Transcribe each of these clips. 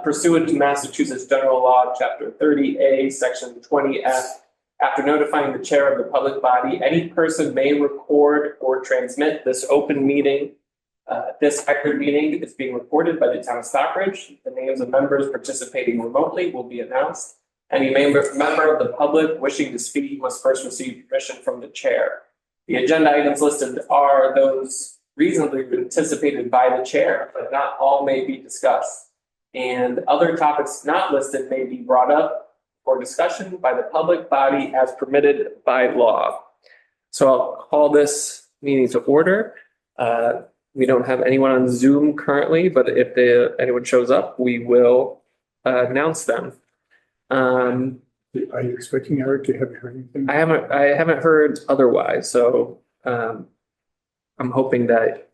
Pursuant to Massachusetts General Law, Chapter 30A, Section 20F, after notifying the chair of the public body, any person may record or transmit this open meeting. This hybrid meeting is being recorded by the town of Stockbridge. The names of members participating remotely will be announced. Any member of the public wishing to speak must first receive permission from the chair. The agenda items listed are those reasonably anticipated by the chair, but not all may be discussed. And other topics not listed may be brought up for discussion by the public body as permitted by law. So I'll call this meeting to order. We don't have anyone on Zoom currently, but if anyone shows up, we will announce them. Are you expecting Eric? Have you heard anything? I haven't heard otherwise, so I'm hoping that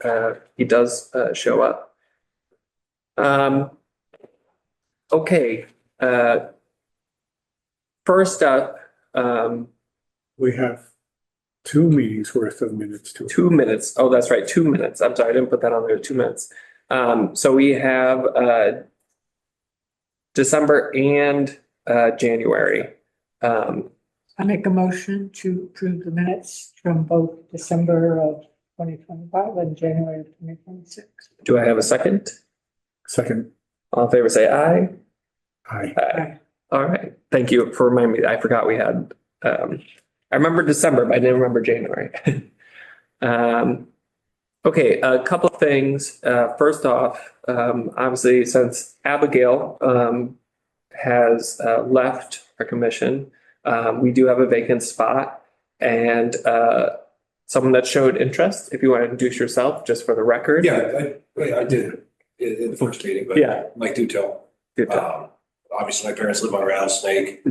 he does show up. Okay. First up, we have 2 meetings worth of minutes to 2 minutes. Oh, that's right, 2 minutes. I'm sorry, I didn't put that on there. 2 minutes. So we have December and January. I make a motion to approve the minutes from both December of 2025 and January of 2026. Do I have a second? Second. All in favor, say aye. Aye. Aye. All right. Thank you for reminding me. I forgot we had, I remember December, but I didn't remember January. Okay, a couple of things. First off, obviously, since Abigail has left our commission, we do have a vacant spot and someone that showed interest. If you want to introduce yourself, just for the record. Yeah, I did in the first meeting, but yeah, Mike do tell. Obviously, my parents live on Rattlesnake.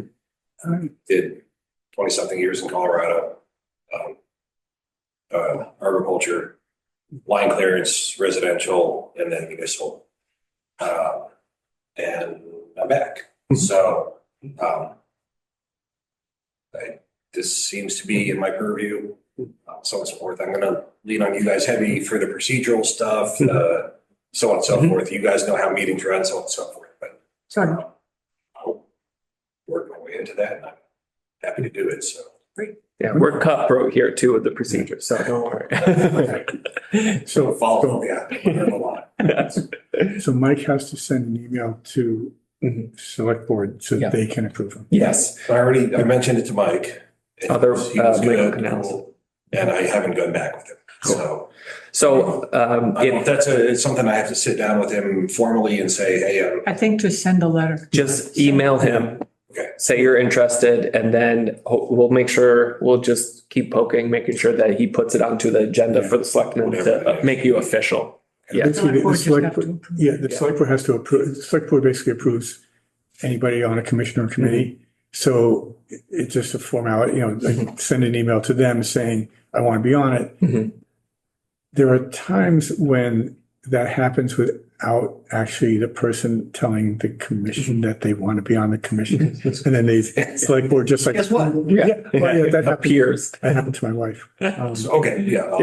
Did 20-something years in Colorado. Agriculture, line clearance, residential, and then municipal. And I'm back. So this seems to be in my purview. So on and so forth. I'm going to lean on you guys heavy for the procedural stuff, so on and so forth. You guys know how meetings run, so on and so forth. But Sorry. I'll work my way into that, and I'm happy to do it. So Great. Yeah, we're cutthroat here too with the procedure, so don't worry. So follow, yeah, I learn a lot. So Mike has to send an email to select board so that they can approve them. Yes. I mentioned it to Mike. And Other he was legal good, canals. and I haven't gone back with him. Cool. So it's something I have to sit down with him formally and say, hey, I think to send a letter. just email him. Okay. Say you're interested, and then we'll make sure, we'll just keep poking, making sure that he puts it onto the agenda for the selectmen to make you official. Yeah. Basically, the select board, the Yeah. select board has to approve, the select board basically approves anybody on a commission or committee. So it's just a formality, like send an email to them saying, I want to be on it. There are times when that happens without actually the person telling the commission that they want to be on the commission. And then they select board just like. Guess what? That appears. That happened to my wife. okay, yeah.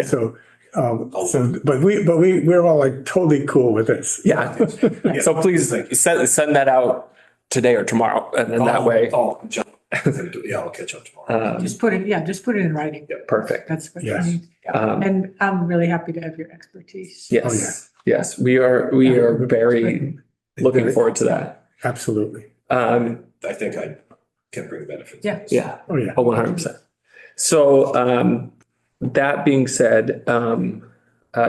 But we're all like totally cool with this. Yeah. So please send that out today or tomorrow, and then that way. I'll catch up tomorrow. Just put it in writing. Perfect. That's what Yes. you need. And I'm really happy to have your expertise. Yes. Oh, yeah. Yes, we are very looking forward to that. Absolutely. I think I can bring benefits. Yeah. Yeah. Oh, yeah. 100%. So that being said,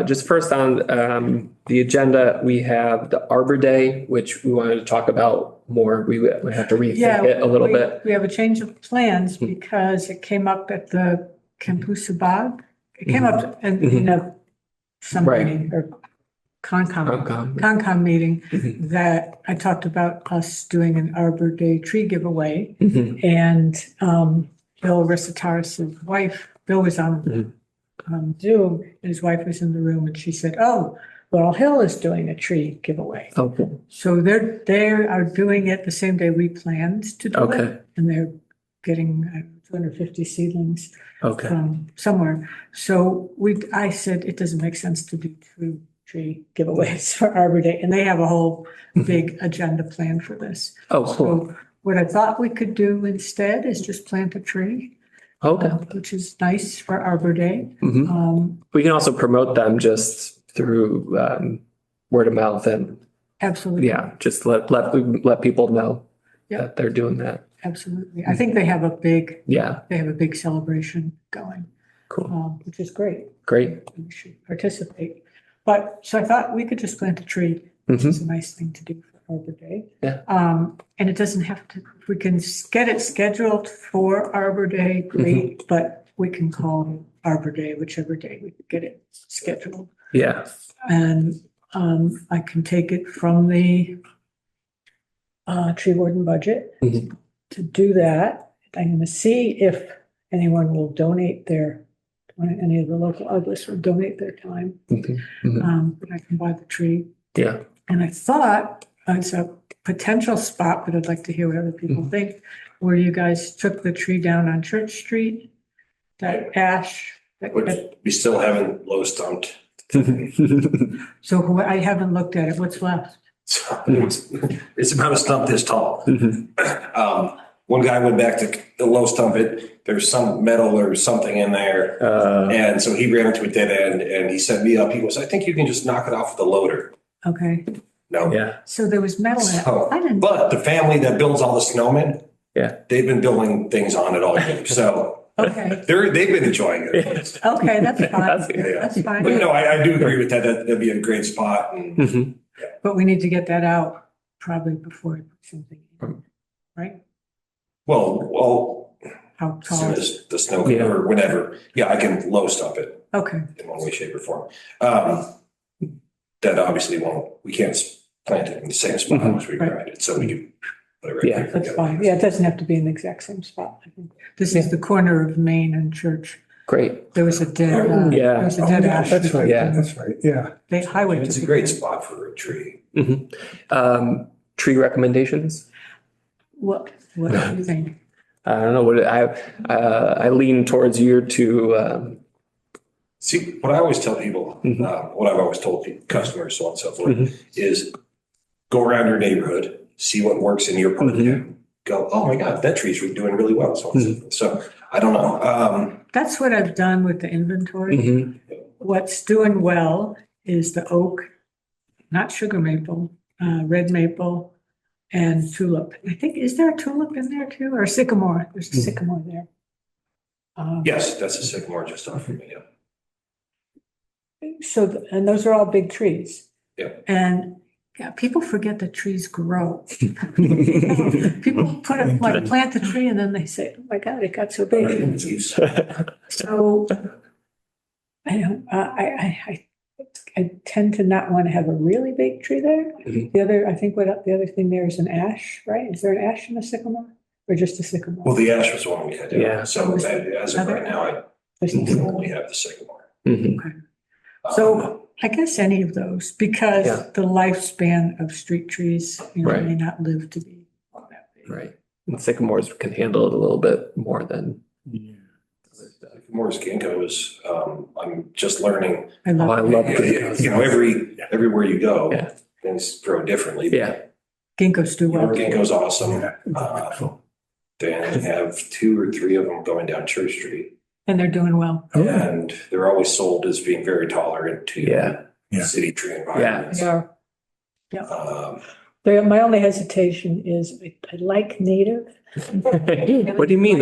just first on the agenda, we have the Arbor Day, which we wanted to talk about more. We have to rethink it a little bit. We have a change of plans because it came up at the Campusa Bog. It came up in some meeting or Concom meeting that I talked about us doing an Arbor Day tree giveaway. And Bill Risataris' wife, Bill was on Zoom, and his wife was in the room, and she said, "Oh, Laurel Hill is doing a tree giveaway." Okay. So they are doing it the same day we planned to do it, and they're getting 250 seedlings from somewhere. So I said it doesn't make sense to do 2 tree giveaways for Arbor Day, and they have a whole big agenda plan for this. Oh, cool. So what I thought we could do instead is just plant a tree, Okay. which is nice for Arbor Day. Mhm. We can also promote them just through word of mouth and Absolutely. yeah, just let people know Yeah. that they're doing that. Absolutely. I think they have a big Yeah, celebration going, cool. which is great. Great. We should participate. But, so I thought we could just plant a tree, which is a nice thing to do for Arbor Day. Yeah. And it doesn't have to, if we can get it scheduled for Arbor Day, great, but we can call Arbor Day, whichever day we could get it scheduled. Yeah. And I can take it from the tree warden budget Mhm. to do that. I'm gonna see if anyone will donate any of the local artists will donate their time. But I can buy the tree. Yeah. And I thought it's a potential spot, but I'd like to hear what other people think, where you guys took the tree down on Church Street, that ash. Which we still haven't low stumped. So I haven't looked at it. What's left? So it's about a stump this tall. One guy went back to low stump it. There's some metal or something in there. And so he ran into a dead end and he set me up. He goes, I think you can just knock it off with a loader. Okay. No. Yeah. So there was metal in it. So, I didn't. but the family that builds all the snowmen, Yeah. they've been building things on it all year. So Okay. they've been enjoying it. Okay, that's fine. That's good. That's fine. But no, I do agree with that. That'd be a great spot. And Mhm. But we need to get that out probably before we put something in, right? well, How as soon tall? as the snow Yeah. or whenever, yeah, I can low stump it Okay, in one way, shape or form. That obviously we can't plant it in the same spot Mhm. as we Right. grind it. So we can put it right Yeah, there. that's fine. Yeah, it doesn't have to be in the exact same spot. I think this is the corner of Main and Church. Great. There was a dead, Yeah. there was a dead ash. That's right. Yeah. That's right. Yeah. The highway. It's a took great it. spot for a tree. Tree recommendations? What do you think? I don't know what I lean towards you to See, what I always tell people, what I've always told customers, so on and so forth, is go around your neighborhood, see what works in your part, and go, oh my God, that tree's doing really well. So on and so forth. So I don't know. That's what I've done with the inventory. Mhm. What's doing well is the oak, not sugar maple, red maple, and tulip. I think, is there a tulip in there too, or sycamore? There's a sycamore there. Yes, that's a sycamore just off from me. Yeah. So, and those are all big trees. Yeah. And yeah, people forget that trees grow. People plant the tree and then they say, oh my God, it got so big. So I don't, I tend to not want to have a really big tree there. The other thing there is an ash, right? Is there an ash in a sycamore or just a sycamore? Well, the ash was one we had. Yeah. So as of right now, I only have the sycamore. Mhm. So I guess any of those, because Yeah. the lifespan of street trees, Right. may not live to be all that big. Right. And sycamores can handle it a little bit more than other stuff. Moore's ginkgos, I'm just learning, I love. Oh, I love everywhere you go, Yeah. things grow differently. Yeah. Ginkgos do well. Ginkgo's awesome. They have 2 or 3 of them going down Church Street. And they're doing well. And they're always sold as being very tolerant to Yeah. city tree environments. Yeah. My only hesitation is I like native. What do you mean?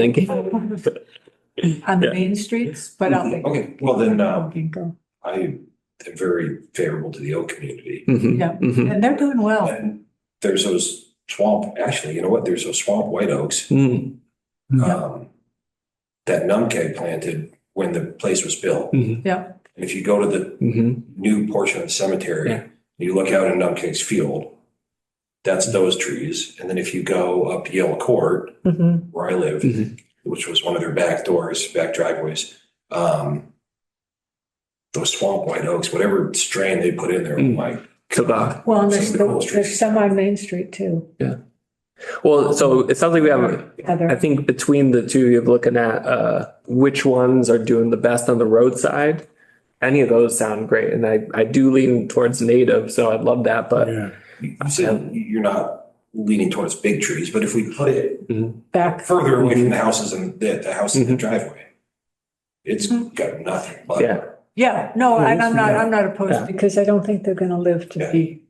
On the main streets, but I'll take. Okay, well then, Ginkgo. I am very favorable to the oak community. Yeah, and they're doing well. And there's those actually, you know what? There's those swamp white oaks that Numke planted when the place was built. Yeah. And if you go to the new portion of the cemetery, Yeah. you look out in Numke's field, that's those trees. And then if you go up Yale Court, where I live, which was one of their back driveways, those swamp white oaks, whatever strain they put in there, like, Well, and Some of the coolest there's trees. some on Main Street too. Yeah. Well, so it sounds like we have, I think between the two, you're looking at which ones are doing the best on the roadside any of those sound great. And I do lean towards native, so I'd love that, but Yeah, You said you're not leaning towards big trees, but if we put it Back, further away from the houses and the house in the driveway, it's got nothing but. yeah. yeah, no, and I'm not Yeah. opposed because I don't think they're gonna live to be,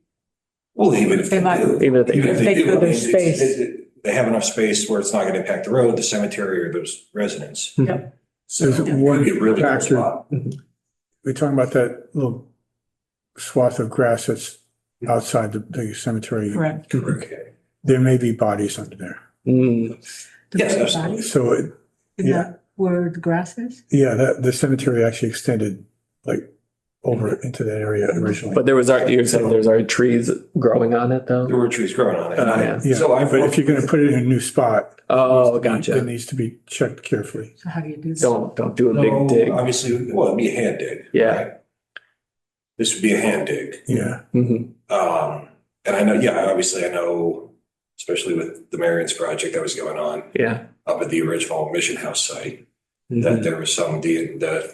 Well, even if They they might- do. Even if they Even if Take they do, up I their mean, space. they have enough space where it's not gonna impact the road, the cemetery, or those residents. Yep. So There's it could one be a really good factor. spot. we're talking about that little swath of grass that's outside the cemetery. correct. Okay. There may be bodies under there. Mm. The Yes, big absolutely. body, So, is that where the grass is? the cemetery actually extended like over into that area originally. But you're saying there's already trees growing on it though? There were trees growing on it. Oh, yeah. Yeah, So I've. but if you're gonna put it in a new spot. Oh, it gotcha. needs to be checked carefully. So how do you do that? Don't do a No, big dig. obviously, well, it'd be a hand dig. Yeah. right? This would be a hand dig. Yeah, Mhm. And I know, obviously I know, especially with the Marion's project that was going on Yeah. up at the original Mission House site, Mhm. that there was some, the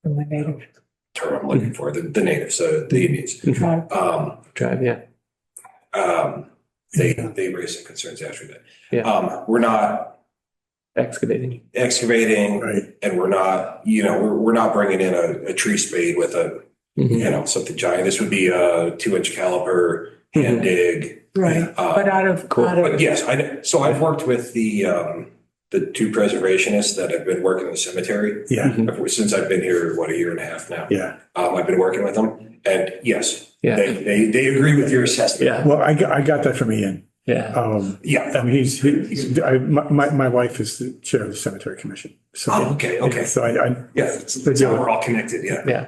For my native term I'm looking for, the natives, the Indians. tribe? Drive, yeah. They raised some concerns after that. Yeah. We're not Excavating. excavating right. and we're not, we're not bringing in a tree spade with a, Mhm. something giant. This would be a 2-inch caliper hand dig. Right, but out of, Cool. out of, But yes, so I've worked with the two preservationists that have been working in the cemetery Yeah, since I've been here, a year and a half now. yeah. I've been working with them and yes, Yeah. they agree with your assessment. Yeah. Well, I got that from Ian. Yeah. Yeah. I mean, my wife is the chair of the cemetery commission. So, Oh, okay. So Yeah. So we're all connected. Yeah. Yeah.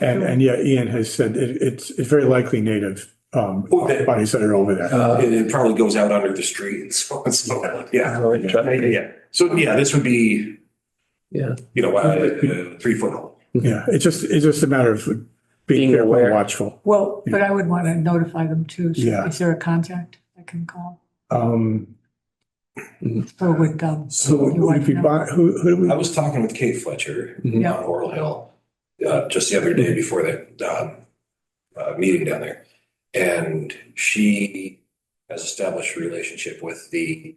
and yeah, Ian has said it's very likely native, bodies that are over there. It probably goes out under the street and so on and so on. Yeah. Oh, interesting. Yeah. So yeah, this would be, Yeah. a 3-foot hole. Yeah, it's just a matter of being careful aware. and watchful. well, but I would want to notify them too. So Yeah. is there a contact I can call? Um, Or would, so your wife if you know? buy, who do we? I was talking with Kate Fletcher Yeah. on Laurel Hill just the other day before that meeting down there. And she has established a relationship with the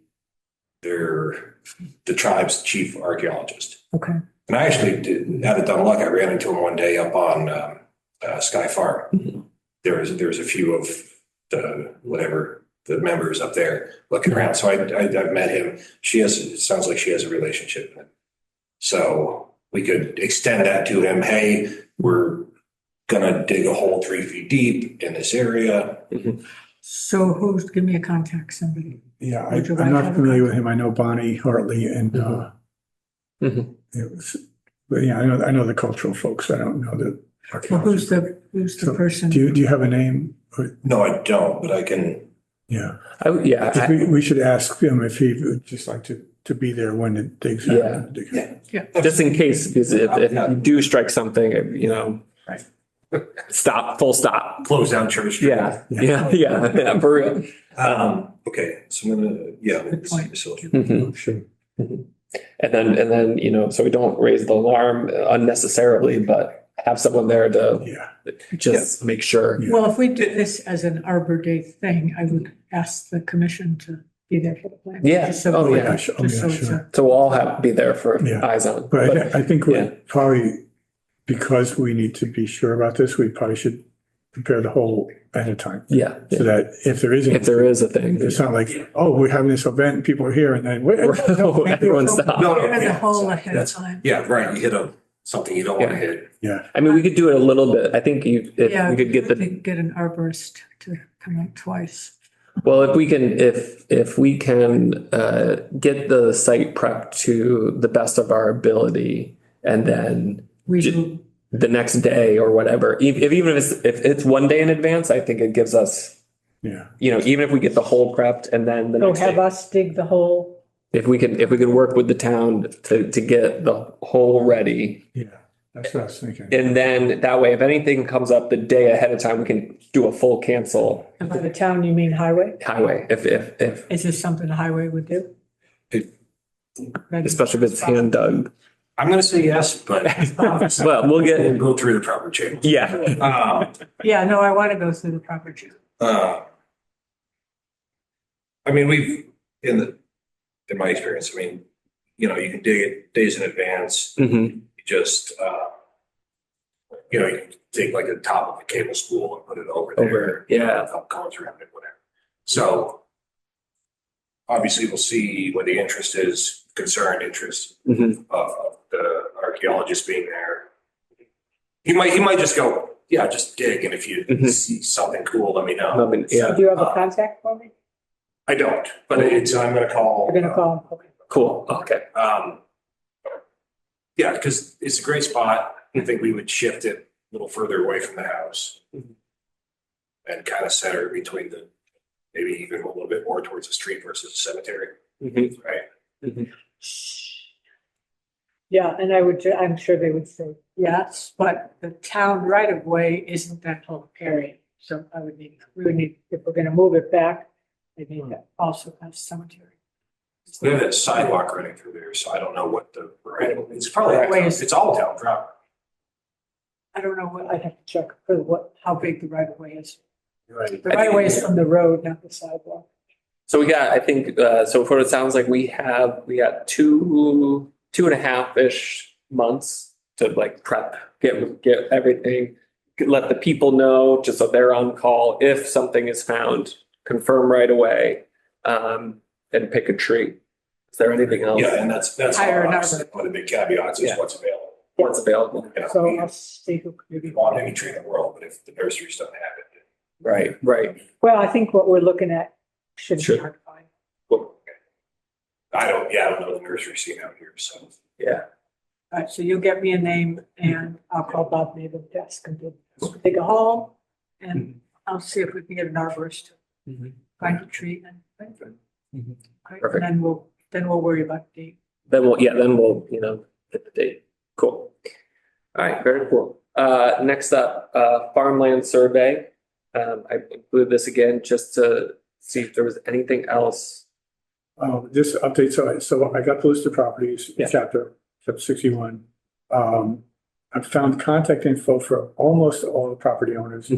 tribe's chief archaeologist. Okay, And I actually had a dumb luck. I ran into him one day up on Sky Farm. There was a few of the members up there looking around. So I've met him. It sounds like she has a relationship. So we could extend that to him. Hey, we're gonna dig a hole 3 feet deep in this area. so give me a contact, somebody. Yeah, Would you I'm like not to have a familiar with him. I know Bonnie Hartley and, Mhm. but yeah, I know the cultural folks. I don't know the Well, who's archaeologists. the person? Do you have a name? No, I don't, but I can. Yeah. Yeah. If we should ask him if he would just like to be there when it digs out. Just in case, because if Yeah. you do strike something, Right. stop, full stop. Close down Church Street. Yeah, for real. Okay, so I'm gonna, Good point. Mhm. Sure. And then, so we don't raise the alarm unnecessarily, but have someone there to Yeah. just make sure. Yeah. Well, if we do this as an Arbor Day thing, I would ask the commission to be there for the plan. Yeah. Just so- Oh, yeah. Just so it's Sure. a, So we'll all have, be there for Yeah. eyes on. But I think yeah. we're probably, because we need to be sure about this, we probably should prepare the whole ahead of time. Yeah. So that if there is, If there is a thing. it's not like, oh, we're having this event and people are here and then, wait, Everyone stop. No, Give us a yeah, whole ahead of that's- time. Yeah, right, you hit something you don't want to hit. yeah. I mean, we could do it a little bit. I think if Yeah, we could get we could get an arborist to come out twice. well, if we can get the site prep to the best of our ability, and then We will, the next day or whatever, even if it's one day in advance, I think it gives us, Yeah. even if we get the hole prepped and then the go next have day, us dig the hole. if we can work with the town to get the hole ready, Yeah. That's what I was thinking. and then that way, if anything comes up the day ahead of time, we can do a full cancel And by the town, you mean highway? highway if Is this something the highway would do? It- Ready? especially if it's hand dug. I'm gonna say yes, but Well, we'll get, go through the proper channels. yeah. Yeah, no, I want to go through the proper channel. I mean, in my experience, I mean, you know, you can dig it days in advance. Mhm. You just, you know, you can take like the top of a cable spool and put it over there. yeah. Without going through it, whatever. So obviously we'll see what the interest is, concerned interest Mhm. of the archaeologist being there. He might just go, yeah, just dig. And if you Mhm. see something cool, let me know. I mean, yeah, Do you have a contact for me? I don't, but I'm gonna call. You're gonna call him? Okay. cool, okay. Yeah, because it's a great spot. I think we would shift it a little further away from the house Mhm. and kind of center between maybe even a little bit more towards the street versus the cemetery, Mhm. right? Mhm. Yeah, and I'm sure they would say yes, but the town right of way isn't that whole area. So we would need, if we're gonna move it back, they need to also have cemetery. We have that sidewalk running through there, so I don't know what it's probably, Right. it's all town property. I don't know what, I'd have to check for how big the right of way is. Right. The right of way is from the road, not the sidewalk. So we got, I think, so for what it sounds like we got 2.5-ish months to like prep, get everything, let the people know, just so they're on call. If something is found, confirm right away, and pick a tree. Is there anything else? Yeah, and that's Hire an obviously arbor. one of the big caveats is Yeah. what's available. What's available? You know, So we I'll see who maybe. want any tree in the world, but if the nurseries don't have it. Right, right. Well, I think what we're looking at should be Sure. hard to find. Cool. I don't know the nursery scene out here, so. Yeah. All right, so you'll get me a name and I'll call Bob Naylor desk and dig a hole. And I'll see if we can get an arborist to Mhm. find a tree and. Mhm. Okay, Perfect. and then we'll worry about the date. Then we'll hit the date. Cool. All right, very cool. Next up, farmland survey. I included this again just to see if there was anything else. Just update, so I got the list of properties, Yeah. chapter 61. I found contact info for almost all the property owners.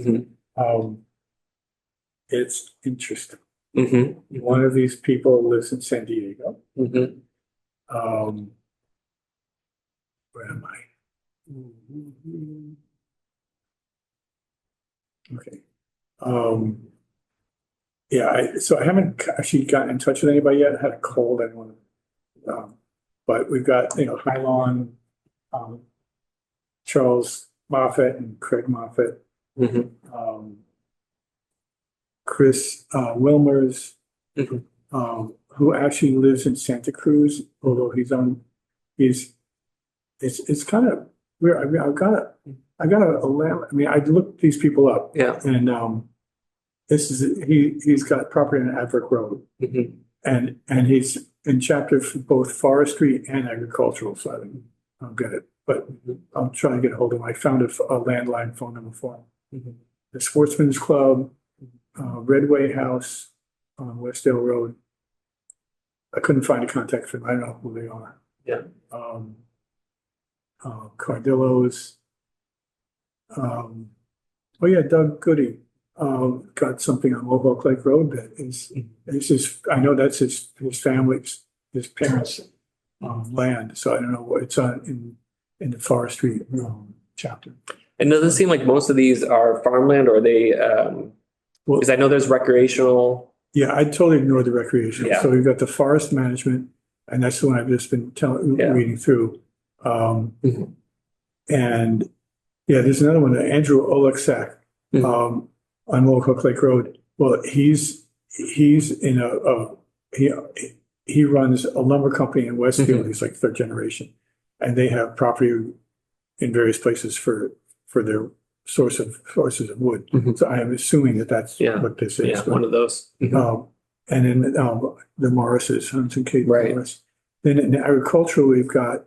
It's interesting. Mm-hmm. One of these people lives in San Diego. Mm-hmm. Where am I? Okay. Yeah, so I haven't actually gotten in touch with anybody yet. I had a cold. I don't want but we've got, Hylon, Charles Moffett and Craig Moffett, Mm-hmm. Chris Wilmers, Mhm. who actually lives in Santa Cruz, although it's kind of weird. I mean, I looked these people up. Yeah. And he's got property on Advert Road, Mm-hmm. and he's in chapter for both forestry and agricultural, so I don't get it, but I'm trying to get a hold of him. I found a landline phone number for him. Mm-hmm. The Sportsman's Club, Redway House on Westdale Road. I couldn't find a contact for them. I don't know who they are. Yeah. Cardillo's. Oh yeah, Doug Goody got something on Mohawk Lake Road that is I know that's his family's, his parents' land. So I don't know what it's on in the forestry chapter. And does it seem like most of these are farmland, or are they? Because I know there's recreational. Yeah, I totally ignored the recreation. Yeah. So we've got the forest management, and that's the one I've just been reading through. Mhm. And yeah, there's another one, Andrew Oleksak, on Mohawk Lake Road. Well, he's in he runs a lumber company in Westfield. Mhm. He's like third generation, and they have property in various places for their sources of wood. Mhm. So I am assuming that's Yeah. what this is. Yeah, one of those. And then the Morrises, Hunts and Kate Right. Morris. Then in agricultural, we've got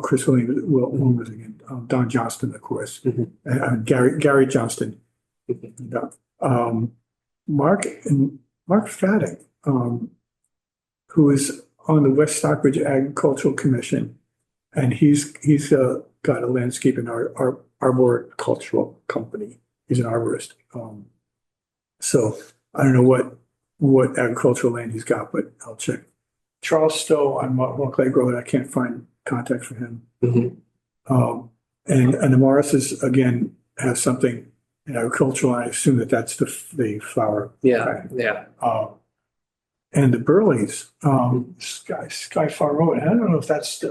Chris Williams again, Don Johnston, of course, Mhm. and Gary Johnston, Mark Faddick, who is on the West Stockbridge Agricultural Commission, And he's got a landscaping arboricultural company. He's an arborist. So I don't know what agricultural land he's got, but I'll check. Charles Stowe on Montclair Road, I can't find contact for him. And the Morrises, again, have something in agricultural. I assume that's the flower. Yeah. And the Burleys, Sky Farm Road, I don't know if that's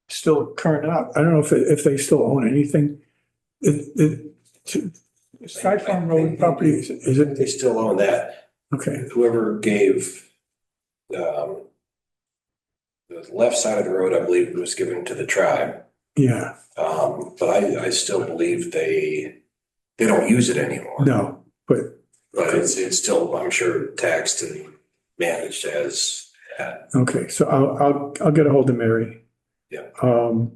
still current up. I don't know if they still own anything. Sky Farm Road property, is it? They still own that. Okay, Whoever gave, the left side of the road, I believe, was given to the tribe. yeah, But I still believe they don't use it anymore. no, but, But it's still, I'm sure, taxed and managed as that. okay, so I'll get a hold of Mary. Yeah. And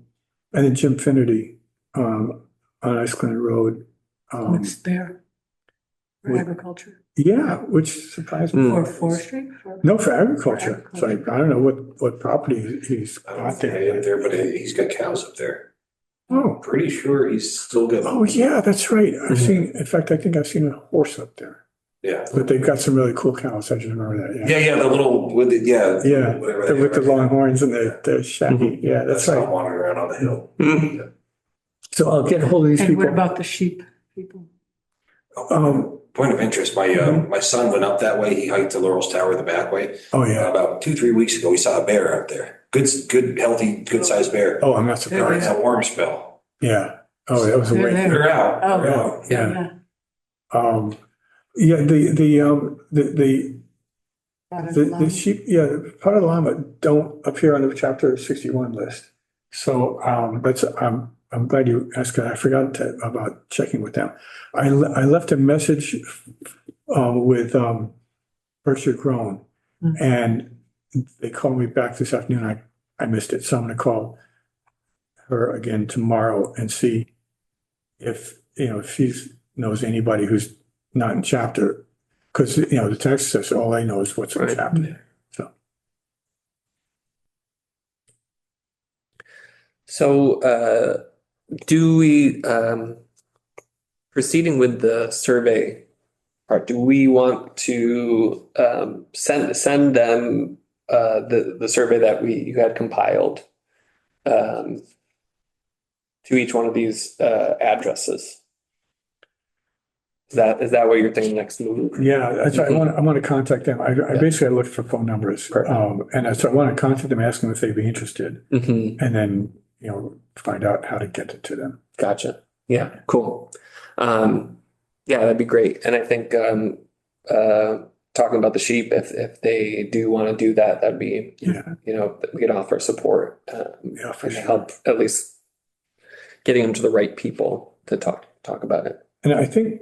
then Jim Finnerty, on Ice Glen Road. What's there? For What- agriculture Yeah, which surprised me. or forestry? No, for agriculture. It's like, I don't know what property he's I don't know got if they have there. there, but he's got cows up there. Oh, Pretty sure he's still got. oh, yeah, that's right. In fact, I think I've seen a horse up there, Yeah. but they've got some really cool cows. I just remember that, Yeah, the little, with it, yeah. Yeah, whatever they with the are. long horns and they're shaggy. Yeah, that's how I'm right. wandering around on the hill. So I'll get a hold of these And what people. about the sheep people? Point of interest, my son went up that way. He hiked to Laurel's Tower the back way. Oh, yeah. About 2-3 weeks ago, we saw a bear up there. Good, healthy, good sized bear. Oh, I'm not During surprised. a warm spell. Yeah. Oh, that was a They're way. there. They're out. Oh. They're out. Yeah. Yeah. Yeah, the sheep, yeah, part of the llama don't appear on the chapter 61 list. So, but I'm glad you asked. I forgot about checking with them. I left a message with Berkshire Grown, and they called me back this afternoon. I missed it, so I'm going to call her again tomorrow and see if she knows anybody who's not in chapter, because the text says all I know is what's in Right. chapter. So So, do we, proceeding with the survey part, do we want to send them the survey that you had compiled to each one of these addresses? Is that what you're thinking next move? yeah, that's why I want to contact them. I basically looked for phone numbers, Perfect. and so I want to contact them, ask them if they'd be interested, Mm-hmm. and then find out how to get it to them. Gotcha. Yeah, cool. Yeah, that'd be great. And I think talking about the sheep, if they do want to do that, that'd be, Yeah, we could offer support yeah, for and sure. help at least getting them to the right people to talk about it. And I think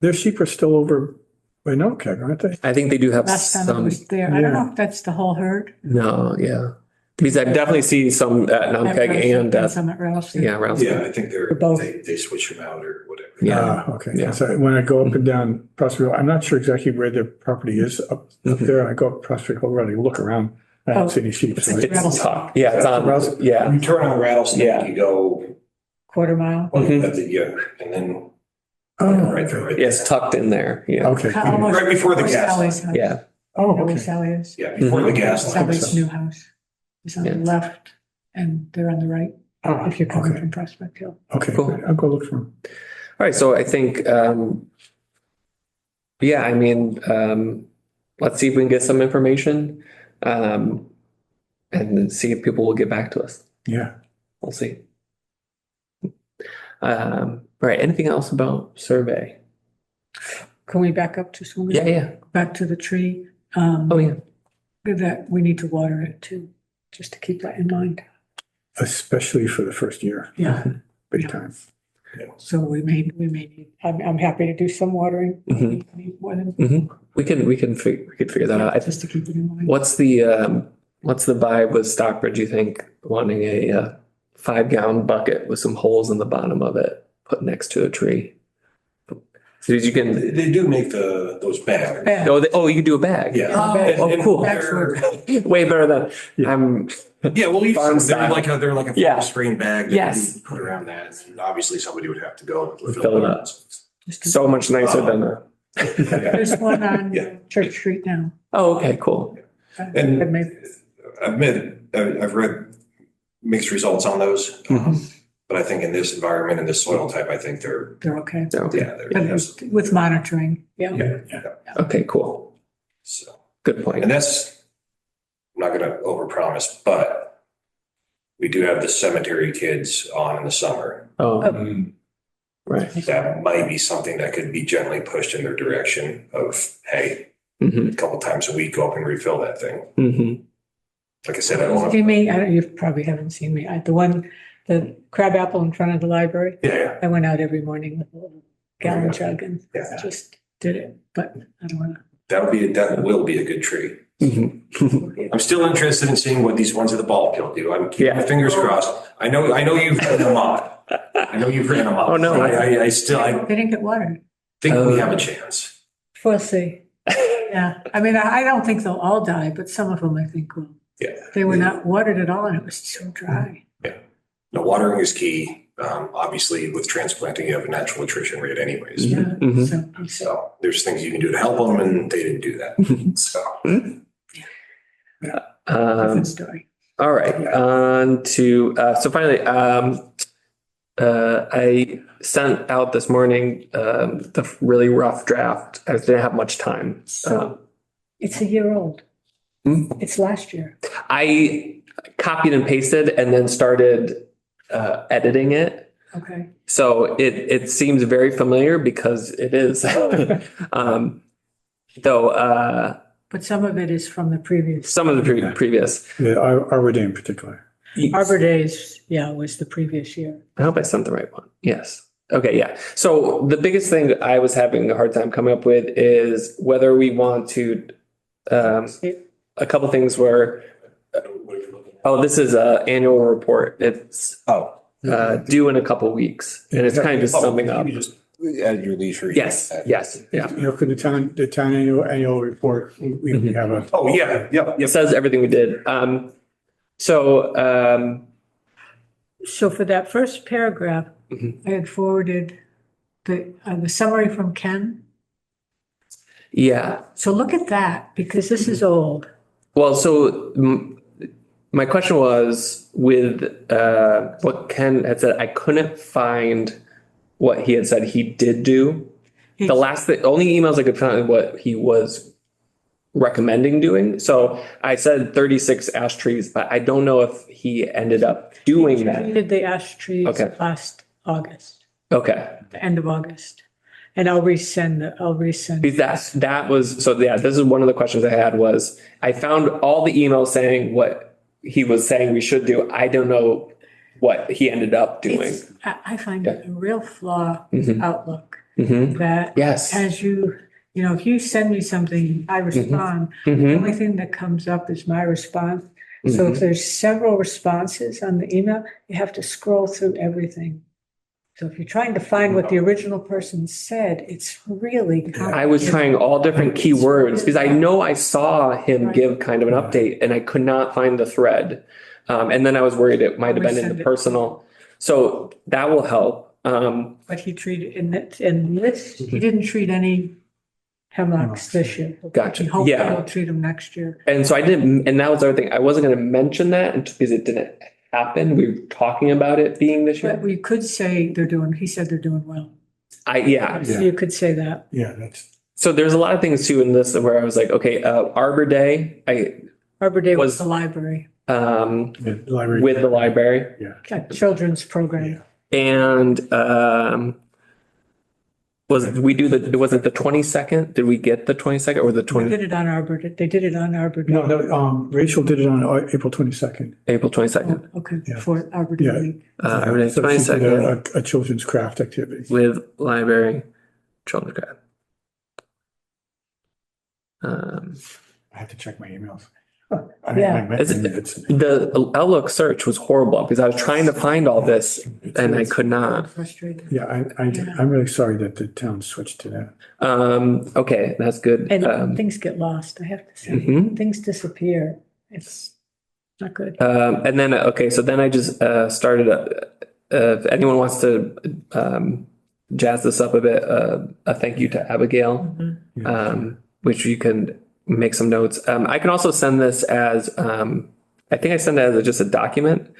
their sheep are still over by Noakeg, aren't they? I think they do have Last time I some. was there, I don't know if that's the whole herd. No, yeah, because I definitely see some at Nampeg and at Some at Ralph's. Ralston. Yeah, I think Both. they switch them out or whatever. Yeah. Okay. Yeah. So when I go up and down Prospect Hill, I'm not sure exactly where their property is up Mhm. there. I go up Prospect Hill Road, I look around, I don't see any sheep. So It's- It's tough. Yeah, it's on. Ralston. Yeah, You turn on Rattlesnake, Yeah. you go, Quarter mile. Mhm. and then Oh, right there, right yeah, it's tucked in there. Yeah, okay. Almost Right before the where gas Sally's house. yeah. Oh, Where okay. Sally is. Yeah, before the gas line. Sally's new house is on the Yeah. left and they're on the right Oh, if you're coming okay. from Prospect Hill. Okay, Cool. good. I'll go look for them. All right, so I think, yeah, I mean, let's see if we can get some information, and then see if people will get back to us. Yeah. We'll see. All right, anything else about survey? Can we back up to something? Yeah. Back to the tree. Oh, yeah. That we need to water it too, just to keep that in mind. Especially for the first year, Yeah. big time. So we may need, I'm happy to do some watering. Mhm. We need more than, We can figure that out. just to keep it in mind. What's the vibe with Stockbridge, you think, wanting a 5-gallon bucket with some holes in the bottom of it, put next to a tree? So you can, They do make those bags. Yeah. you can do a bag. Yeah. Oh, Oh, cool. Bags work. Way better than, Yeah. Yeah, well, Farm style. they're like a Yeah. forest green bag. that Yes. you Put around that, and obviously somebody would have to go. and Fill it up. So much nicer than a. There's one on Yeah. Church Street now. Oh, okay, cool. And Maybe- I've read mixed results on those. But I think in this environment, in this soil type, I think they're, They're okay. Okay. yeah, they're, But with monitoring, yeah. yeah. Okay, cool. So, Good point. and that's, I'm not gonna overpromise, but we do have the cemetery kids on in the summer. Oh, Mm. right. That might be something that could be gently pushed in their direction of, hey, Mm-hmm. a couple times a week, go up and refill that thing. Mm-hmm. Like I said, I don't want See to. me, you probably haven't seen me. The crab apple in front of the library. Yeah, I went out every morning with a little gallon jug and yeah. just did it, but I don't want That will be a good tree. Mm-hmm. to. I'm still interested in seeing what these ones at the ball field do. I'm keeping my Yeah. fingers crossed. I know you've written them up. I know you've written them up. Oh, no. I They didn't get watered. think we have a chance. We'll see. Yeah, I mean, I don't think they'll all die, but some of them I think will. Yeah. They were not watered at all and it was so dry. No, watering is key. Obviously, with transplanting, you have a natural attrition rate anyways. Yeah, Mhm. so. So there's things you can do to help them, and they didn't do that. So Different story. All right, on to, so finally, I sent out this morning, the really rough draft. I didn't have much time. It's a year old. Hmm? It's last year. I copied and pasted and then started editing it. Okay. So it seems very familiar because it is. Though But some of it is from the previous. some of the previous. The Arbor Day in particular. Arbor Days, yeah, was the previous year. I hope I sent the right one. Yes. Okay, yeah. So the biggest thing I was having a hard time coming up with is whether we want to, a couple things were, oh, this is a annual report. It's due in a couple weeks, and it's kind of just summing up. at your leisure. Yes, yes, yeah. You know, for the town annual report, we have a. Oh, yeah, yeah, It says everything we did. So So for that first paragraph, Mhm. I had forwarded the summary from Ken. yeah. So look at that, because this is old. Well, so my question was with what Ken had said, I couldn't find what he had said he did do. The only emails I could find what he was recommending doing. So I said 36 ash trees, but I don't know if he ended up doing that. We did the ash trees Okay. last August, Okay. the end of August. And I'll resend. Because that was, so yeah, this is one of the questions I had was, I found all the emails saying what he was saying we should do. I don't know what he ended up doing. I find it a real flaw Mhm. outlook Mhm. that Yes. as you know, if you send me something, I respond. The Mhm. only thing that comes up is my response. So Mhm. if there's several responses on the email, you have to scroll through everything. So if you're trying to find what the original person said, it's really I was trying all different keywords because I know I saw him Right. give kind of an update and I could not find the thread. And then I was worried it might have been in Resend the it. personal. So that will help. But he treated, in this, he didn't treat any hemlocks this year. Gotcha. Hopefully Yeah. he'll treat them next year. And so I didn't, and that was the other thing. I wasn't going to mention that because it didn't happen. We were talking about it being this But year. we could say he said they're doing well. Yeah. Yeah. You could say that. Yeah, that's. So there's a lot of things too in this where I was like, okay, Arbor Day, Arbor Day was Was- the library, The library. with the library. a children's program. And was it the 22nd? Did we get the 22nd or the They 20, did it on they did it on Arbor Day. No, Rachel did it on April 22nd. April 22nd? Oh, okay, Yeah. for Arbor Day Yeah. week. Every day So she did 22nd a children's craft activity. with library, children's grad. Um, I have to check my emails. Yeah. The Outlook search was horrible because I was trying to find all this and I could not. Frustrated. Yeah, I'm really sorry that the town switched to that. Okay, that's good. And things get lost, I have to say. Mhm. Things disappear. It's not good. And then, okay, so then I just started, if anyone wants to jazz this up a bit, a thank you to Abigail, which you can make some notes. I can also send this as, I think I send it as just a document.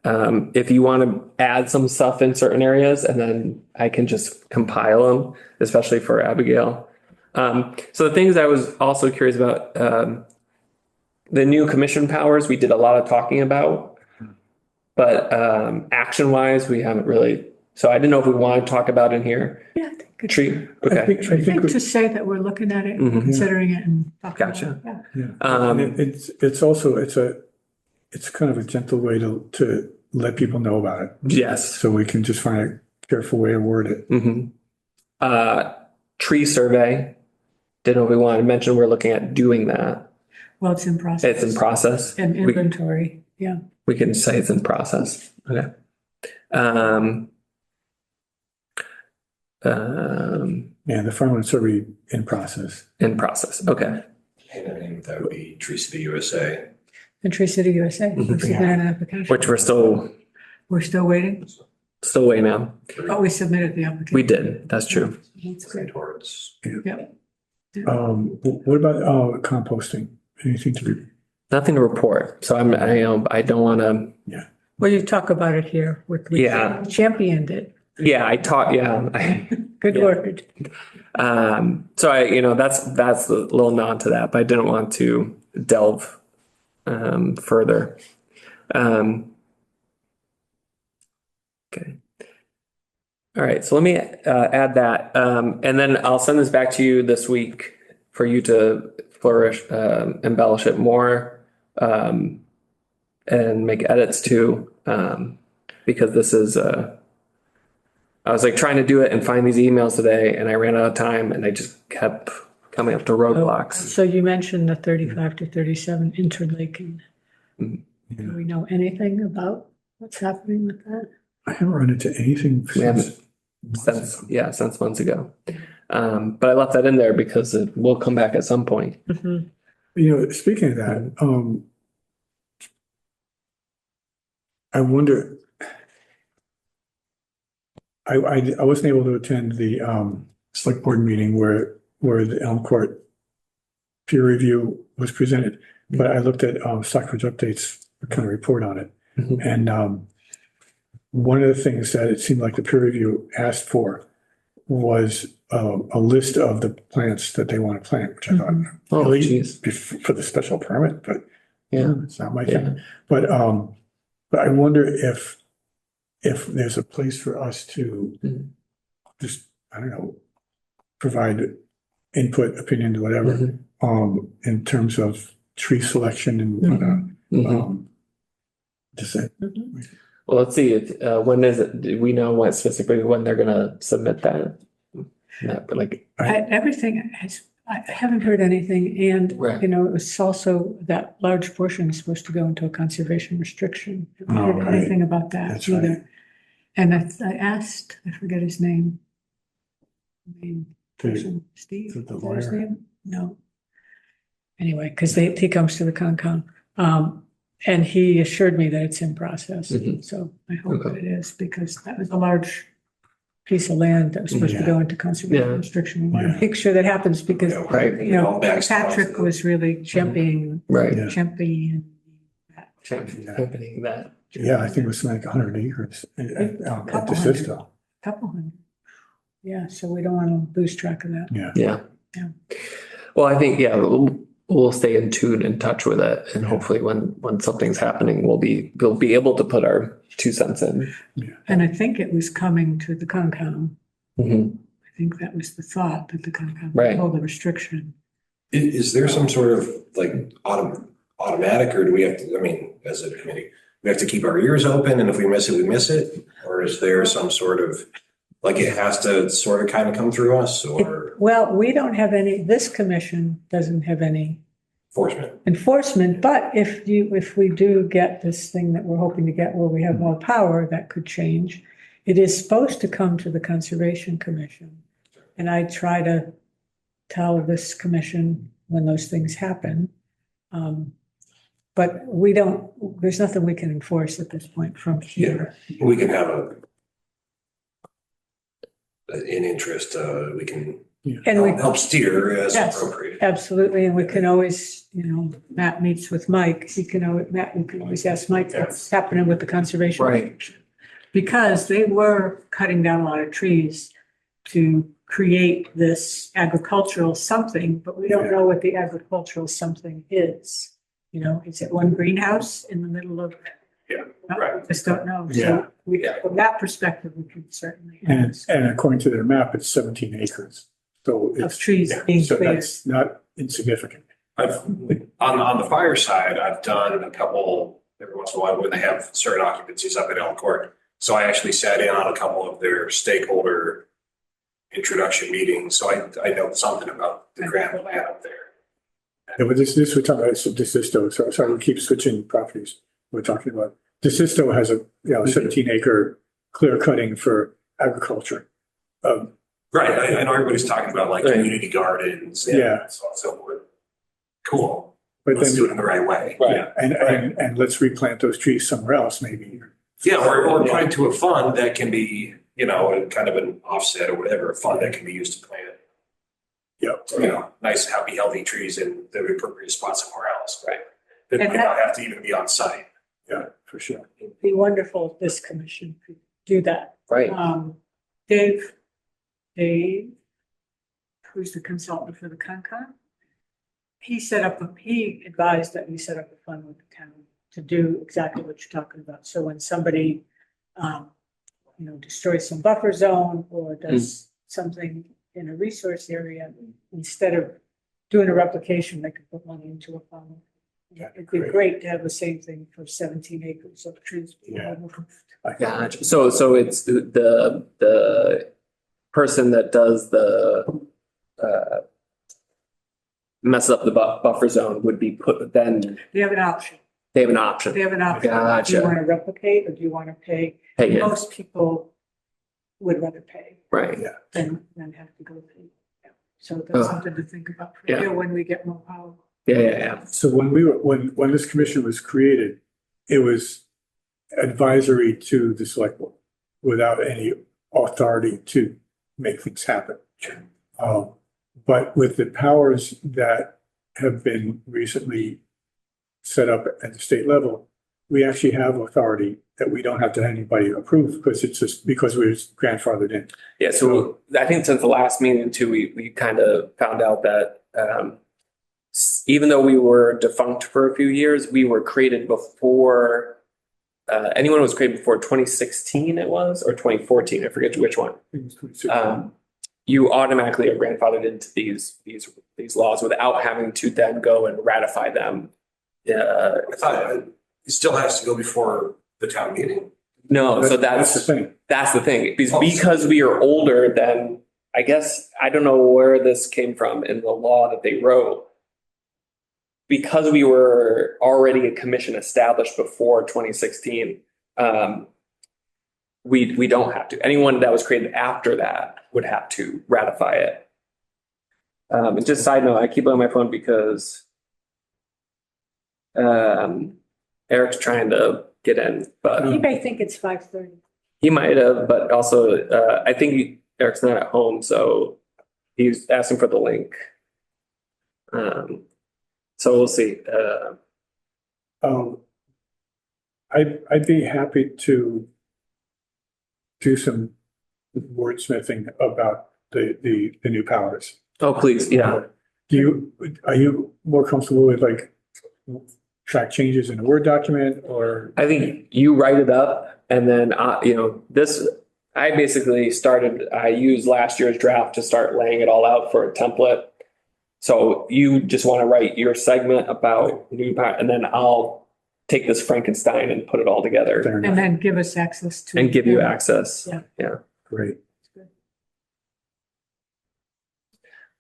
If you want to add some stuff in certain areas, and then I can just compile them, especially for Abigail. So the things I was also curious about, the new commission powers, we did a lot of talking about, but action wise, we haven't really. So I didn't know if we want to talk about in here. Yeah, I think it's Tree. Okay. I think to say that we're looking at it, considering it, and talking Gotcha. about it. And it's also, it's kind of a gentle way to let people know about it. Yes. So we can just find a careful way to word it. Tree survey. Didn't know if we wanted to mention we're looking at doing that. Well, it's in process. It's in process. And inventory, yeah. We can say it's in process. Okay. And the farmland survey in process. In process. Okay. And I think that would be Tree City USA. And Tree City USA, we submitted an application. Which we're still waiting, waiting on. but we submitted the application. We did. That's true. That's Going good. towards. Yeah. What about composting? Anything to be? Nothing to report. So I don't want to. Well, you talk about it here with, we Yeah. championed it. Yeah, I taught. Yeah. Good word. So that's a little nod to that, but I didn't want to delve further. Okay. All right. So let me add that, and then I'll send this back to you this week for you to flourish, embellish it more, and make edits to, because this is. I was like trying to do it and find these emails today, and I ran out of time, and I just kept coming up to roadblocks. So you mentioned the 35 to 37 interlinking. Do we know anything about what's happening with that? I haven't run into anything We haven't since months ago. But I left that in there because it will come back at some point. Speaking of that, I wonder. I wasn't able to attend the select board meeting where the Elm Court peer review was presented, but I looked at Stockbridge updates kind of report on it, and one of the things that it seemed like the peer review asked for was a list of the plants that they want to plant, which I thought, really, for the special permit, but it's not my thing. But I wonder if there's a place for us to just, I don't know, provide input, opinion, whatever, in terms of tree selection and just that. Well, let's see. When is it? Do we know what specifically when they're going to submit that? Everything has. I haven't heard anything, and Right. it was also that large portion is supposed to go into a conservation restriction. I haven't heard right. anything about that That's either. right. And I asked, I forget his name. Person, Steve, the is that his lawyer? name? No. Anyway, because he comes to the Concom, and he assured me that it's in process. So I hope that it is, because that was a large piece of land that was supposed to go into conservation restriction. We want to make sure that happens, because Patrick was really championing that. Yeah, I think it was something like 100 acres at the Cisco. Couple hundred. Yeah, so we don't want to lose track of that. Yeah. Well, I think we'll stay in tune and touch with it, and hopefully when something's happening, we'll be able to put our 2 cents in. And I think it was coming to the Concom. Mm-hmm. I think that was the thought, that the Concom Right. would hold the restriction. Is there some sort of like automatic, or do we have to, I mean, as a committee, we have to keep our ears open, and if we miss it, we miss it? Or is there some sort of, like, it has to sort of kind of come through us, or Well, we don't have any, this commission doesn't have any enforcement, but if we do get this thing that we're hoping to get, where we have more power, that could change. It is supposed to come to the Conservation Commission. And I try to tell this commission when those things happen. But but there's nothing we can enforce at this point from here. We can have an interest, we can And we, help steer as Yes. appropriate. absolutely, and we can always, Matt meets with Mike, you can always ask Mike what's happening with the conservation. Right. Commission. Because they were cutting down a lot of trees to create this agricultural something, but we don't know what the agricultural something is. Is it one greenhouse in the middle of? Yeah, No, right. Just don't know. Yeah. So from that perspective, we can certainly And, ask and according to their map, it's 17 acres. So of it's, trees being so cleared. that's not insignificant. On the fire side, I've done a couple every once in a while where they have certain occupancies up at Elm Court. So I actually sat in on a couple of their stakeholder introduction meetings. So I know something about the grant plan up there. Yeah, but this we're talking about DeSisto. So sorry, we keep switching properties. We're talking about DeSisto has a 17 acre clear cutting for agriculture. Right. I know everybody's talking about like community gardens. And Yeah. so on and so forth. Cool. But Let's do it then, in the right way. Right. Yeah. and let's replant those trees somewhere else, maybe. Yeah, or put it to a fund that can be, kind of an offset or whatever, a fund that can be used to plant, Yep. nice, happy, healthy trees in the appropriate spot somewhere else. Right. That And might not have to even be on site. Yeah, for sure. It'd be wonderful if this commission could do that. Right. Dave, who's the consultant for the Concon? He advised that we set up a fund with the town to do exactly what you're talking about. So when somebody, destroys some buffer zone or does something in a resource area, instead of doing a replication, they could put money into a fund. It'd be great to have the same thing for 17 acres of trees. Yeah. Gotcha. So it's the person that does the mess up the buffer zone would be put, then They have an option. they have an option. They have an option. Do you Gotcha. want to replicate or do you want to pay? Hey, yeah, Most people would rather pay right. than have to go pay. Yeah. So that's Oh. something to think about for Yeah. you when we get more power. Yeah. So when this commission was created, it was advisory to the select board without any authority to make things happen. But with the powers that have been recently set up at the state level, we actually have authority that we don't have to have anybody approve because it's just because we're grandfathered in. Yeah, so I think since the last meeting too, we kind of found out that even though we were defunct for a few years, we were created before anyone was created before 2016 it was, or 2014, I forget which one. You automatically are grandfathered into these laws without having to then go and ratify them. I thought it still has to go before the town meeting. No, so That's the thing. That's the thing. Because we are older than, I guess, I don't know where this came from in the law that they wrote. Because we were already a commission established before 2016, we don't have to. Anyone that was created after that would have to ratify it. And just side note, I keep on my phone because Eric's trying to get in, but You may think it's 5:30. he might have, but also I think Eric's not at home, so he's asking for the link. So we'll see. I'd be happy to do some wordsmithing about the new powers. Oh, please, yeah. Are you more comfortable with like track changes in a Word document or? I think you write it up and then, this, I basically I used last year's draft to start laying it all out for a template. So you just want to write your segment about new power, and then I'll take this Frankenstein and put it all together Fair And enough. then give us access to. and give you access. Yeah. Great.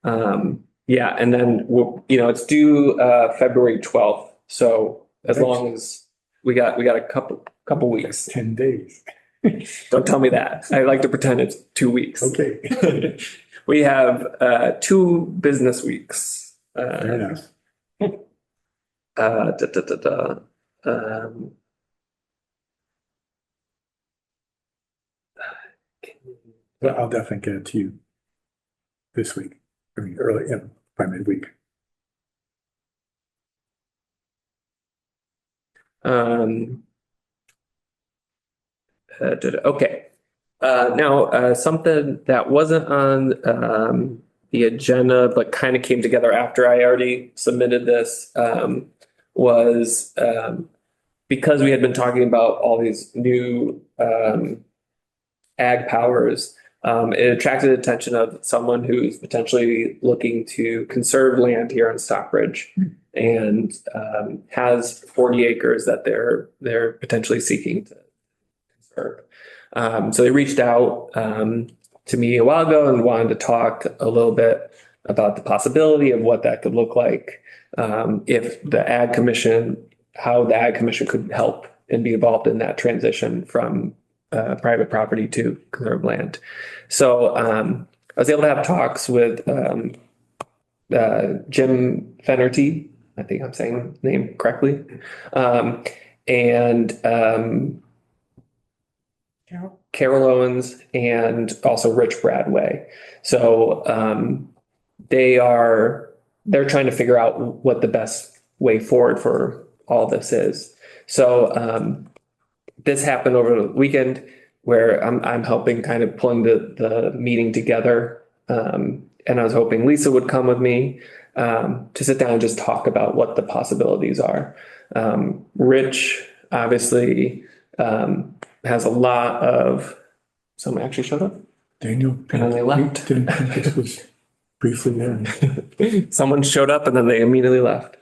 Yeah, and then it's due February 12th. So as long as we got a couple weeks. 10 days. Don't tell me that. I like to pretend it's 2 weeks. Okay. We have 2 business weeks. Fair enough. da, da, da, da. Um, But I'll definitely get it to you this week. I mean, early, by midweek. Um, okay. Now, something that wasn't on the agenda, but kind of came together after I already submitted this, was because we had been talking about all these new ag powers. It attracted the attention of someone who's potentially looking to conserve land here in Stockbridge and has 40 acres that they're potentially seeking to conserve. So they reached out to me a while ago and wanted to talk a little bit about the possibility of what that could look like if the Ag Commission, how the Ag Commission could help and be involved in that transition from private property to conserved land. So I was able to have talks with Jim Fennerty. I think I'm saying his name correctly. And Carol Owens and also Rich Bradway. So they're trying to figure out what the best way forward for all this is. So this happened over the weekend where I'm helping kind of pulling the meeting together. And I was hoping Lisa would come with me to sit down and just talk about what the possibilities are. Rich obviously has a lot of, someone actually showed up. Daniel. And then they left. Didn't think this was briefly there. Someone showed up and then they immediately left.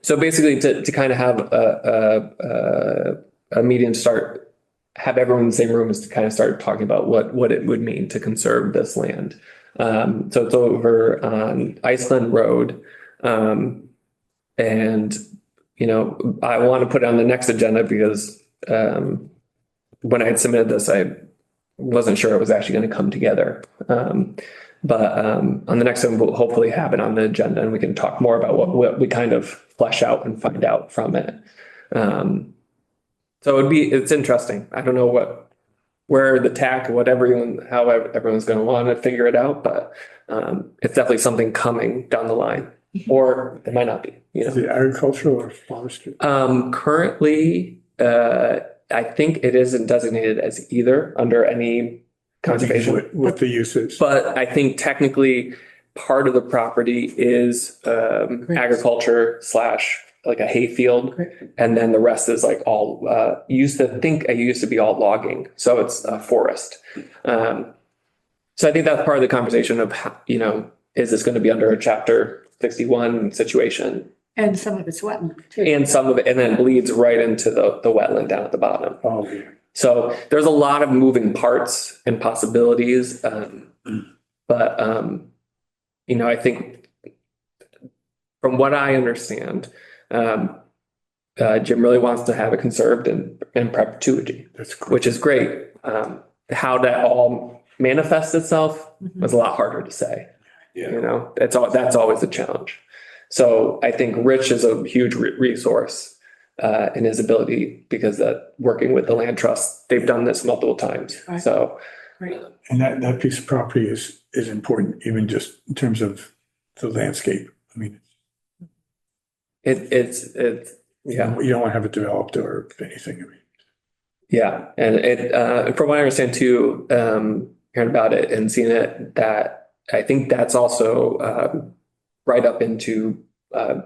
So basically to kind of have a meeting to have everyone in the same room is to kind of start talking about what it would mean to conserve this land. So it's over on Iceland Road. And, I want to put it on the next agenda because when I had submitted this, I wasn't sure it was actually going to come together. But on the next one, we'll hopefully have it on the agenda and we can talk more about what we kind of flesh out and find out from it. So it's interesting. I don't know where the tack, how everyone's going to want to figure it out, but it's definitely something coming down the line, or it might not be. Is it agricultural or forestry? Currently, I think it isn't designated as either under any conservation. What the use is. But I think technically part of the property is agriculture / like a hay field. And then the rest is like all, it used to be all logging. So it's a forest. So I think that's part of the conversation of, is this going to be under a Chapter 61 situation? And some of it's wetland too. And some of it, and then bleeds right into the wetland down at the bottom. Oh, yeah. So there's a lot of moving parts and possibilities. But, I think from what I understand, Jim really wants to have it conserved in perpetuity, That's cool. which is great. How that all manifests itself was a lot harder to say. Yeah. That's always a challenge. So I think Rich is a huge resource in his ability because working with the land trust, they've done this multiple times. Right. So, Right. And that piece of property is important, even just in terms of the landscape. I mean, it's yeah. You don't want to have it developed or anything. I mean, Yeah. And from what I understand too, hearing about it and seeing it, that I think that's also right up into, I'm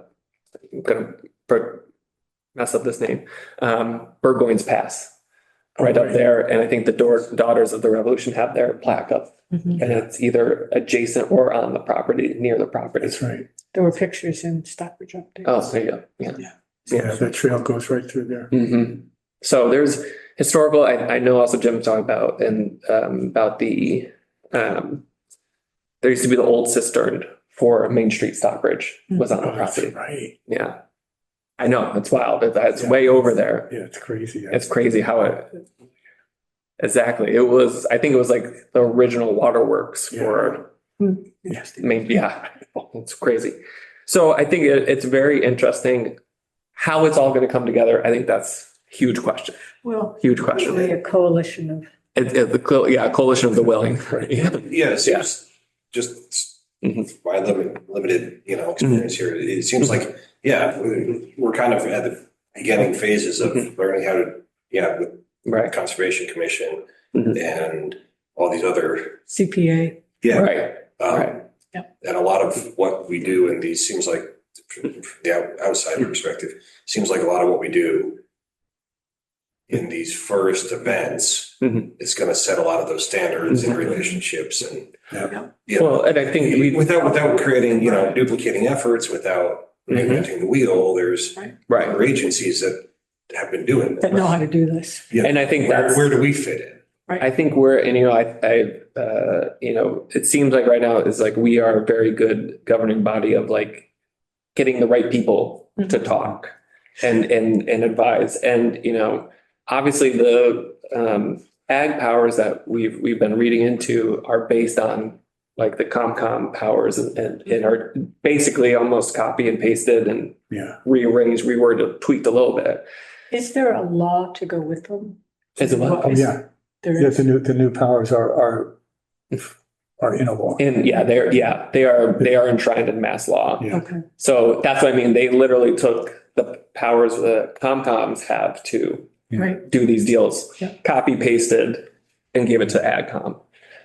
going to mess up this name, Burgoyne's Pass, right up there. And I think the Daughters of the Revolution have their plaque up. And it's either adjacent or on the property, near the property. that's right. There were pictures in Stockbridge updates. Oh, there you go. Yeah, that trail goes right through there. So there's historical, I know also Jim was talking about, and about the, there used to be the old cistern for Main Street Stockbridge was on the Oh, that's property. right. Yeah. I know, it's wild. It's way over there. Yeah, it's crazy. It's crazy how exactly. I think it was like the original waterworks for Yes. Main, it's crazy. So I think it's very interesting how it's all going to come together. I think that's a huge question. Well, Huge question. really a coalition of, A coalition of the willing. Yeah. Yeah, it seems just my limited, experience here. It seems like, we're kind of at the beginning phases of learning how to, with Right. Conservation Commission and all these other. CPA. Yeah. Right. Right. And a lot of what we do in these seems like, from the outside perspective, seems like a lot of what we do in these first events is going to set a lot of those standards and relationships and, Well, and I think without creating, duplicating efforts, without reinventing the wheel, there's other agencies that have been doing That know how to do this. Yeah. And I think where do we fit in? I think we're, and it seems like right now is like we are a very good governing body of like getting the right people to talk and advise. And, obviously the ag powers that we've been reading into are based on like the ComCom powers and are basically almost copy and pasted and rearranged, reworded, tweaked a little bit. Is there a law to go with them? Is it what? Oh, yeah. There Yeah, is. the new powers are in a law. And they are enshrined in mass law. Yeah. Okay. So that's what I mean. They literally took the powers the ComComs have to Right. do these deals, copy pasted and gave it to AgCom.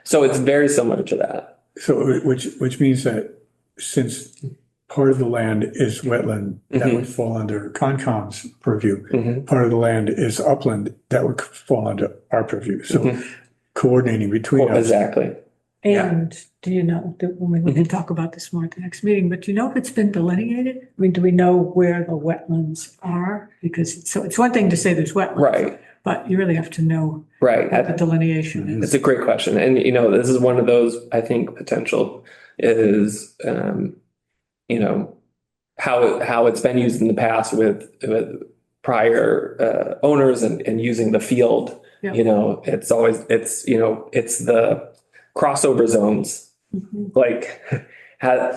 So it's very similar to that. So which means that since part of the land is wetland, that would fall under Concom's purview. Part of the land is upland, that would fall under our purview. So coordinating between us. Exactly. And do you know, we can talk about this more at the next meeting, but do you know if it's been delineated? I mean, do we know where the wetlands are? Because it's one thing to say there's wetlands. Right. But you really have to know Right. what the delineation is. It's a great question. And, this is one of those, I think, potential is, how it's been used in the past with prior owners and using the field. Yeah. It's always, it's the crossover zones. Like,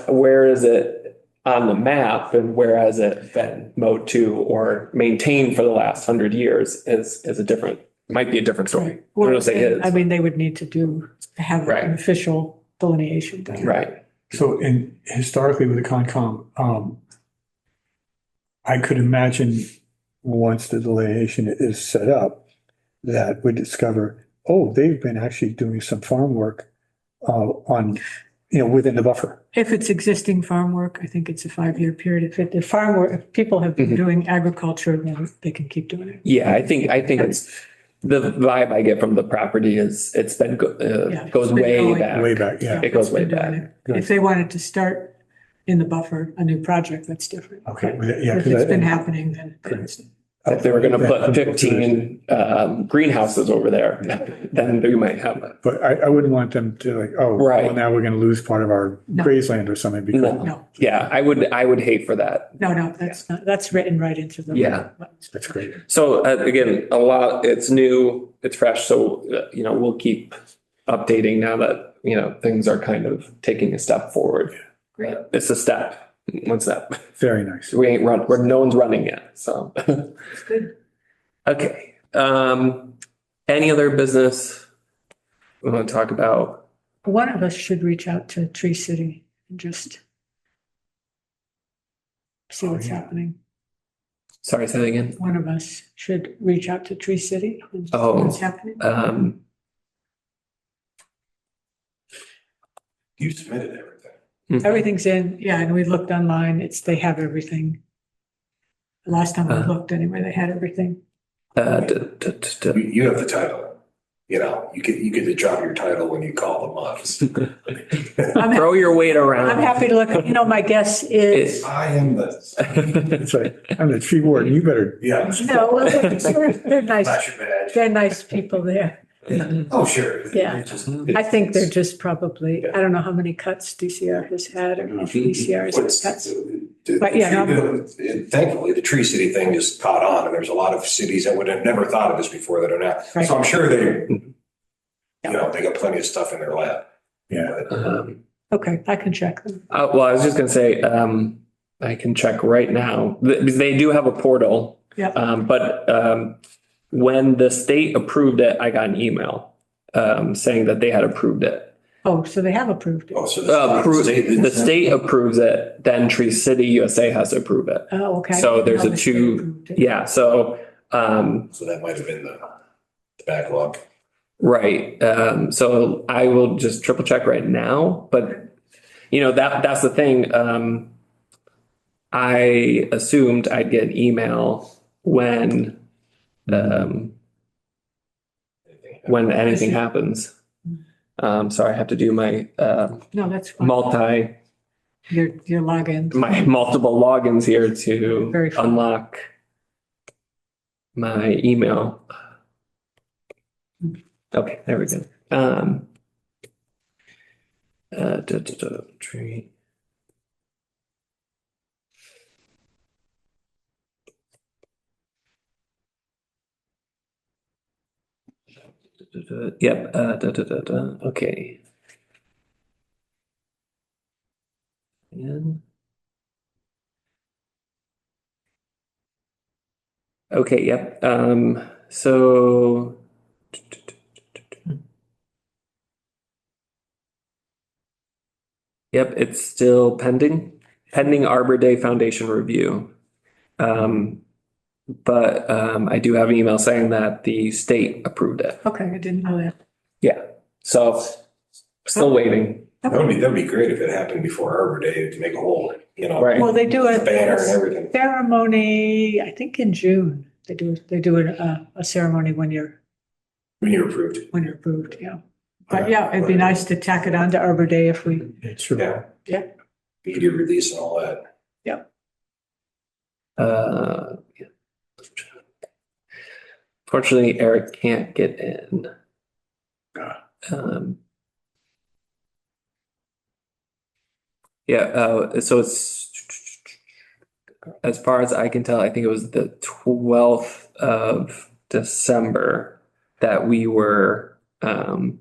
where is it on the map and where has it been mowed to or maintained for the last 100 years is a different, might be a different story. I don't know if it is. I mean, they would need to have Right. an official delineation done. Right. So historically with the Concom, I could imagine once the delineation is set up, that we discover, they've been actually doing some farm work on, within the buffer. If it's existing farm work, I think it's a 5-year period. If farm work, if people have been doing agriculture, then they can keep doing it. Yeah, I think it's the vibe I get from the property is it's been goes it's been way going back. Way back, yeah. It goes It's way been doing back. it. If they wanted to start in the buffer, a new project, that's different. Okay, If it's been happening, then If they were going to put 15 greenhouses over there, then we might have it. But I wouldn't want them to like, Right. now we're going to lose part of our No. grazeland or something because. no, Yeah, I would hate for that. no, that's written right into the. Yeah. That's great. So again, it's new, it's fresh. So, we'll keep updating now that, things are kind of taking a step forward. Great. It's a step, one step. Very nice. We ain't run, no one's running yet. So, It's good. okay. Any other business we want to talk about? One of us should reach out to Tree City and just see what's happening. Sorry, say that again. One of us should reach out to Tree City and see Oh. what's happening. You submitted everything. Everything's in, and we looked online, they have everything. The last time we looked anyway, they had everything. You have the title. You get to drop your title when you call them up. Throw your weight around. I'm happy to look, my guess is, I am the. It's like, I'm the tree warden, you better. Yeah. no, well, they're nice, Flash your badge. they're nice people there. Oh, sure. Yeah. I think they're just probably, I don't know how many cuts DCR has had or if DCR has had cuts. But Thankfully, the Tree City thing just caught on, and there's a lot of cities that would have never thought of this before that are now. Right. So I'm sure they got plenty of stuff in their lab. Yeah. But, Okay, I can check them. Well, I was just going to say, I can check right now. They do have a portal. Yeah. But when the state approved it, I got an email saying that they had approved it. Oh, so they have approved it. Oh, so The state approves it, then Tree City USA has to approve it. Oh, okay. So there's Now a the state two, approved it. yeah, so, So that might have been the backlog. right. So I will just triple check right now, but that's the thing. I assumed I'd get an email when anything happens. So I have to do my No, that's fine. Your login. my multiple logins here to Very fun. unlock my email. Okay, there we go. Tree. Yep. Okay. And okay. Yep. So. Yep, it's still pending Arbor Day Foundation review. But I do have an email saying that the state approved it. Okay, I didn't know that. Yeah, so still waiting. That'd be great if it happened before Arbor Day to make a whole, Right. Well, they do a banner and everything. ceremony, I think in June. They do a ceremony when you're approved, yeah. But yeah, it'd be nice to tack it on to Arbor Day if we, Sure. Yeah. Media release and all that. Yeah. Fortunately, Eric can't get in. So it's, as far as I can tell, I think it was the 12th of December that we were, the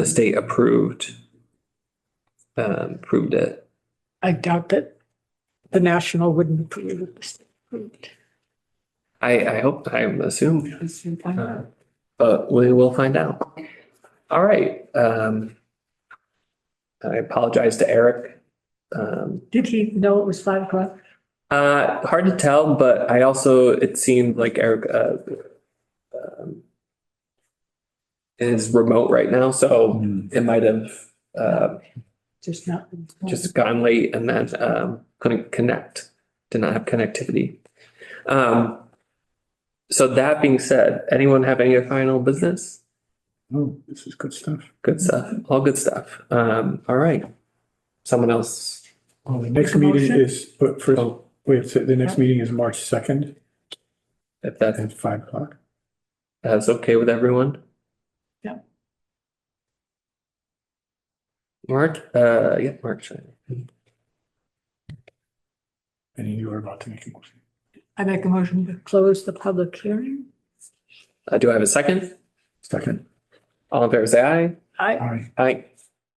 state approved it. I doubt that the national wouldn't approve of this. I hope, I assume, but we will find out. All right. I apologize to Eric. Did he know it was 5 o'clock? Hard to tell, but it seemed like Eric is remote right now, so it might have Just not. just gone late and then couldn't connect, did not have connectivity. So that being said, anyone have any final business? Oh, this is good stuff. Good stuff, all good stuff. All right. Someone else. Well, the next meeting is, but first, the next meeting is March 2nd If that's at 5 o'clock. okay with everyone? Yeah. March, yeah, March. And you were about to make a motion. I make a motion to close the public hearing. Do I have a second? Second. All in favor, say aye. I Aye. Aye.